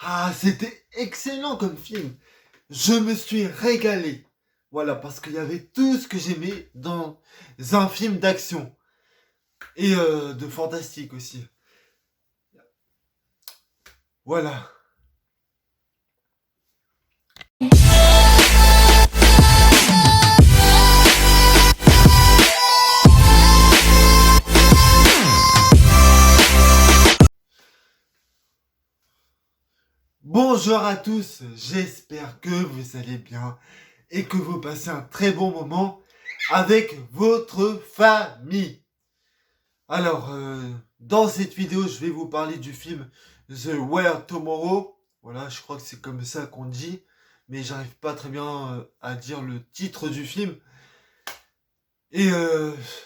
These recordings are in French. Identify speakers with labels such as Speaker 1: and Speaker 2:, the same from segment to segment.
Speaker 1: Ah, c'était excellent comme film. Je me suis régalé. Voilà, parce qu'il y avait tout ce que j'aimais dans un film d'action et de fantastique aussi. Voilà. Bonjour à tous, j'espère que vous allez bien et que vous passez un très bon moment avec votre famille. Alors, dans cette vidéo, je vais vous parler du film The Where Tomorrow. Voilà, je crois que c'est comme ça qu'on dit, mais j'arrive pas très bien à dire le titre du film. Et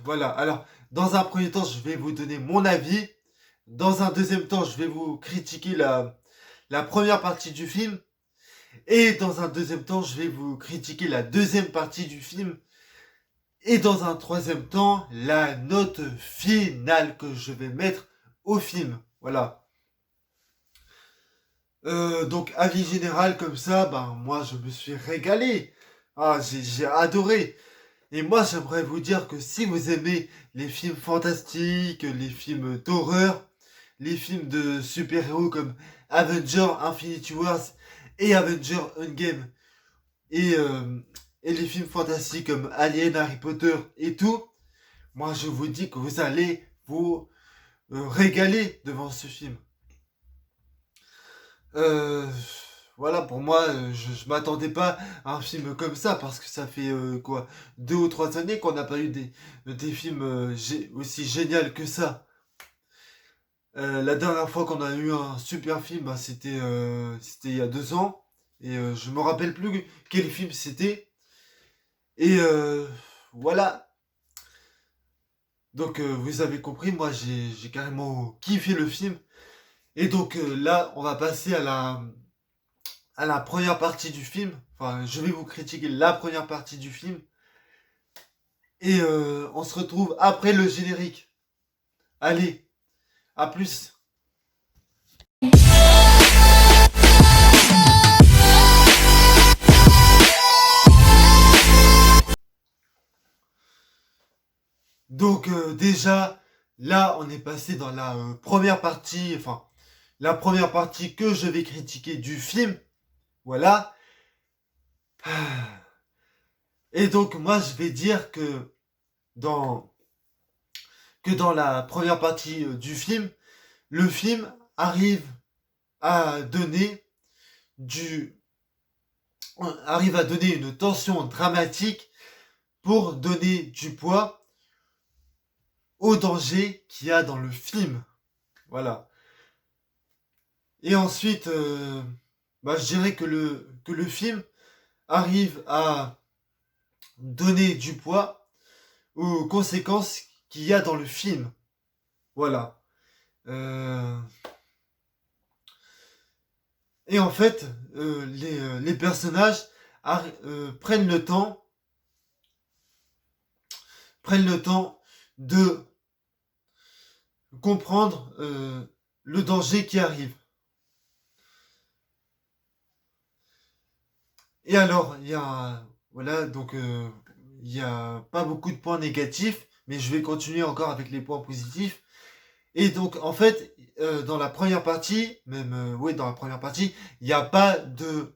Speaker 1: voilà, alors, dans un premier temps, je vais vous donner mon avis. Dans un deuxième temps, je vais vous critiquer la première partie du film. Et dans un deuxième temps, je vais vous critiquer la deuxième partie du film. Et dans un troisième temps, la note finale que je vais mettre au film. Voilà. Donc, avis général comme ça, ben moi je me suis régalé. Ah, j'ai adoré. Et moi j'aimerais vous dire que si vous aimez les films fantastiques, les films d'horreur, les films de super-héros comme Avengers Infinity Wars et Avengers Endgame, et, euh, et les films fantastiques comme Alien, Harry Potter et tout, moi je vous dis que vous allez vous régaler devant ce film. Euh, voilà, pour moi, je m'attendais pas à un film comme ça parce que ça fait quoi, 2 ou 3 années qu'on n'a pas eu des films aussi géniaux que ça. La dernière fois qu'on a eu un super film, bah, c'était il y a 2 ans et je me rappelle plus quel film c'était. Et voilà. Donc vous avez compris, moi j'ai carrément kiffé le film. Et donc là, on va passer à la première partie du film. Enfin, je vais vous critiquer la première partie du film. Et on se retrouve après le générique. Allez, à plus. Donc déjà, là, on est passé dans la première partie. Enfin, la première partie que je vais critiquer du film. Voilà. Et donc, moi, je vais dire dans, que dans la première partie du film, le film arrive à donner du arrive à donner une tension dramatique pour donner du poids au danger qu'il y a dans le film. Voilà. Et ensuite, bah, je dirais que le film arrive à donner du poids aux conséquences qu'il y a dans le film. Voilà. Euh, Et en fait, les personnages prennent le temps de comprendre le danger qui arrive. Et alors, voilà, donc il y a pas beaucoup de points négatifs, mais je vais continuer encore avec les points positifs. Et donc, en fait, dans la première partie, même, oui, dans la première partie, il n'y a pas de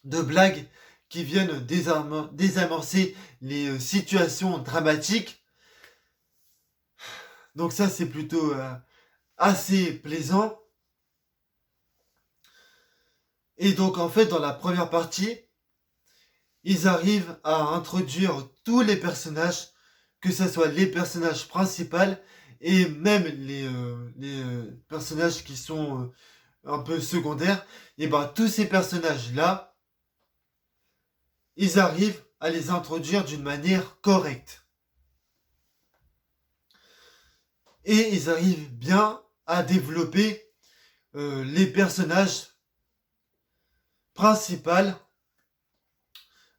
Speaker 1: blagues qui viennent désamorcer les situations dramatiques. Donc ça, c'est plutôt assez plaisant. Et donc, en fait, dans la première partie, ils arrivent à introduire tous les personnages, que ce soit les personnages principaux et même les personnages qui sont un peu secondaires. Et ben, tous ces personnages-là, ils arrivent à les introduire d'une manière correcte. Et ils arrivent bien à développer les personnages principaux,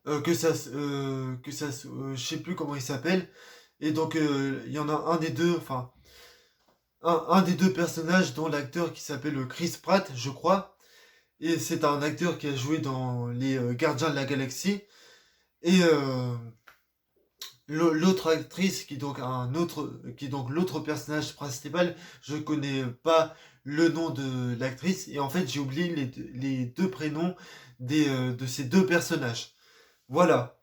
Speaker 1: je sais plus comment il s'appelle. Et donc il y en a un des deux, enfin un des deux personnages dont l'acteur qui s'appelle Chris Pratt, je crois. Et c'est un acteur qui a joué dans les Gardiens de la Galaxie. Et l'autre actrice qui est donc l'autre personnage principal, je connais pas le nom de l'actrice et en fait j'ai oublié les deux prénoms de ces deux personnages. Voilà.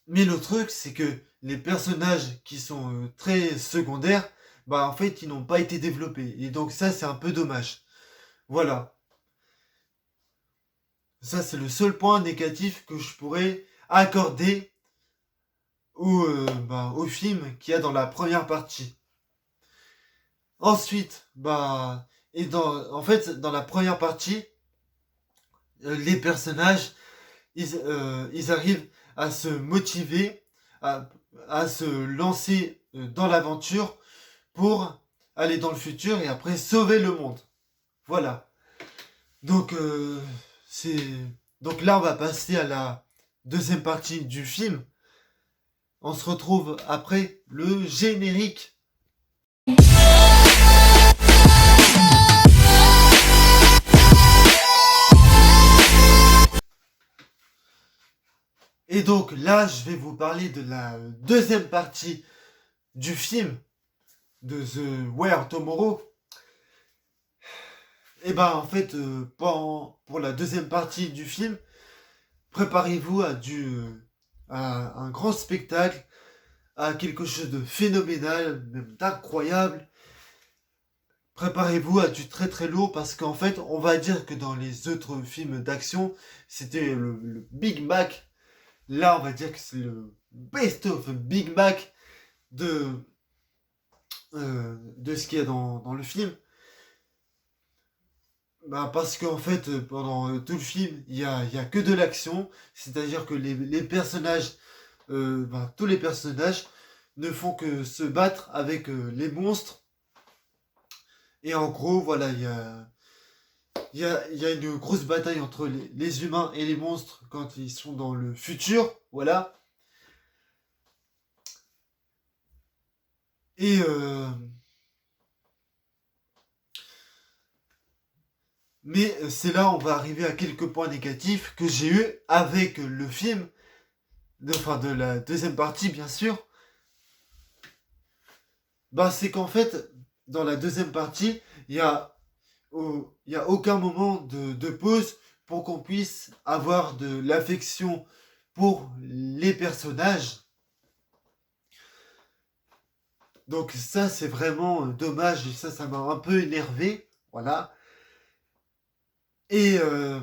Speaker 1: Mais le truc c'est que les personnages qui sont très secondaires, bah en fait ils n'ont pas été développés et donc ça c'est un peu dommage. Voilà. Ça c'est le seul point négatif que je pourrais accorder au film qu'il y a dans la première partie. Ensuite, en fait, dans la première partie, les personnages, ils arrivent à se motiver, à, à se lancer dans l'aventure pour aller dans le futur et après sauver le monde. Voilà. Donc, c'est, donc là, on va passer à la deuxième partie du film. On se retrouve après le générique. Et donc là, je vais vous parler de la deuxième partie du film de The Where Tomorrow. Et ben en fait, pour la deuxième partie du film, préparez-vous à un grand spectacle, à quelque chose de phénoménal, même d'incroyable. Préparez-vous à du très très lourd parce qu'en fait, on va dire que dans les autres films d'action, c'était le Big Mac. Là, on va dire que c'est le best of Big Mac de ce qu'il y a dans le film. Parce qu'en fait, pendant tout le film, il y a que de l'action. C'est-à-dire que les personnages, tous les personnages ne font que se battre avec les monstres. Et en gros, voilà, il y a une grosse bataille entre les humains et les monstres quand ils sont dans le futur. Voilà. Et mais c'est là on va arriver à quelques points négatifs que j'ai eu avec le film, de la deuxième partie bien sûr. C'est qu'en fait, dans la deuxième partie, il y a aucun moment de pause pour qu'on puisse avoir de l'affection pour les personnages. Donc ça c'est vraiment dommage et ça m'a un peu énervé. Voilà. Et, euh,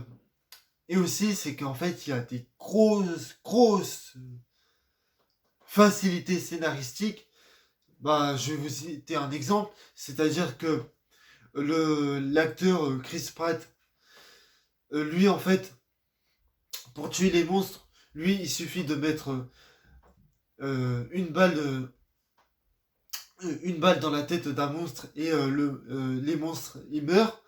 Speaker 1: et aussi c'est qu'en fait il y a des grosses facilités scénaristiques. Je vais vous citer un exemple, c'est-à-dire que l'acteur Chris Pratt, lui en fait, pour tuer les monstres, lui il suffit de mettre une balle dans la tête d'un monstre et les monstres ils meurent,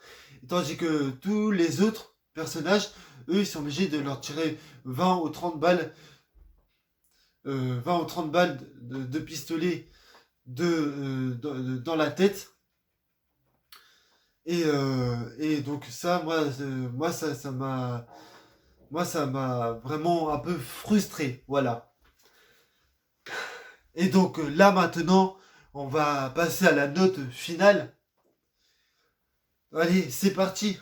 Speaker 1: tandis que tous les autres personnages, eux ils sont obligés de leur tirer 20 ou 30 balles, 20 ou 30 balles de pistolet dans la tête. Et donc ça, moi ça m'a vraiment un peu frustré, voilà. Et donc là maintenant, on va passer à la note finale. Allez, c'est parti.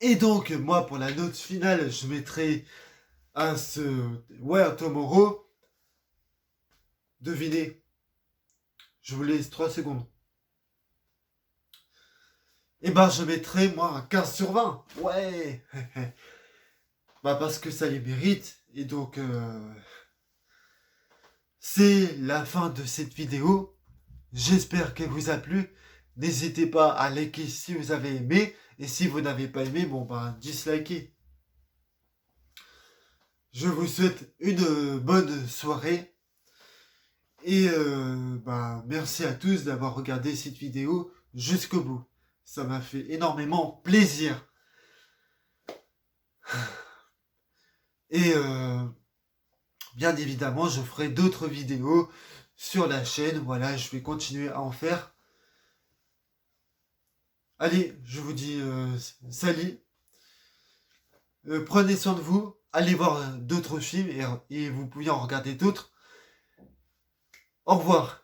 Speaker 1: Et donc moi pour la note finale, je mettrai à ce Where Tomorrow. Devinez. Je vous laisse 3 secondes. Et je mettrai moi un 15 sur 20. Ouais. Parce que ça les mérite. Et donc c'est la fin de cette vidéo. J'espère qu'elle vous a plu. N'hésitez pas à liker si vous avez aimé. Et si vous n'avez pas aimé, dislikez. Je vous souhaite une bonne soirée. Et merci à tous d'avoir regardé cette vidéo jusqu'au bout. Ça m'a fait énormément plaisir. Et bien évidemment, je ferai d'autres vidéos sur la chaîne. Voilà, je vais continuer à en faire. Allez, je vous dis salut. Prenez soin de vous. Allez voir d'autres films et vous pouvez en regarder d'autres. Au revoir.